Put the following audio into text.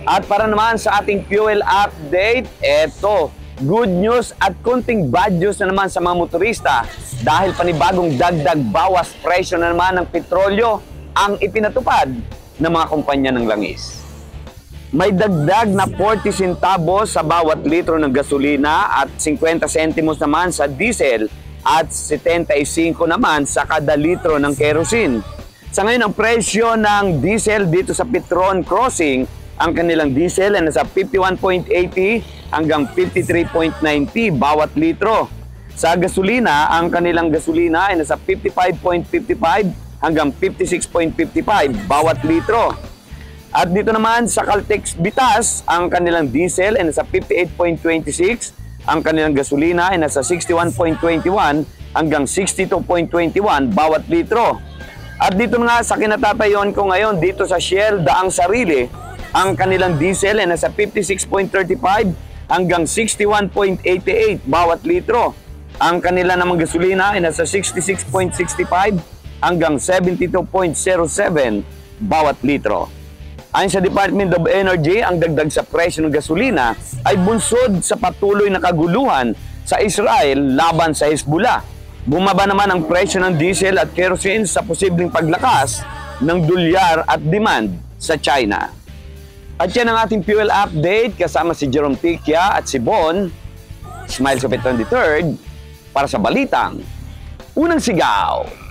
At para naman sa ating fuel update, eto, good news at kunting bad news na naman sa mga motorista dahil panibagong dagdag bawas presyo na naman ng petrolyo ang ipinatupad ng mga kumpanya ng langis. May dagdag na 40 centavos sa bawat litro ng gasolina at 50 centimos naman sa diesel at 75 naman sa kada litro ng kerosene. Sa ngayon, ang presyo ng diesel dito sa Petron Crossing, ang kanilang diesel ay nasa 51.80 hanggang 53.90 bawat litro. Sa gasolina, ang kanilang gasolina ay nasa 55.55 hanggang 56.55 bawat litro. At dito naman sa Caltex Bitas, ang kanilang diesel ay nasa 58.26, ang kanilang gasolina ay nasa 61.21 hanggang 62.21 bawat litro. At dito nga sa kinatatayon ko ngayon, dito sa Shell Daang Sarili, ang kanilang diesel ay nasa 56.35 hanggang 61.88 bawat litro. Ang kanila namang gasolina ay nasa 66.65 hanggang 72.07 bawat litro. Ayon sa Department of Energy, ang dagdag sa presyo ng gasolina ay bunsod sa patuloy na kaguluhan sa Israel laban sa Hezbollah. Bumaba naman ang presyo ng diesel at kerosene sa posibleng paglakas ng dolyar at demand sa China. At yan ang ating fuel update kasama si Jerome Tikia at si Bon. Smile sa Petron III para sa Balitang Unang Sigaw.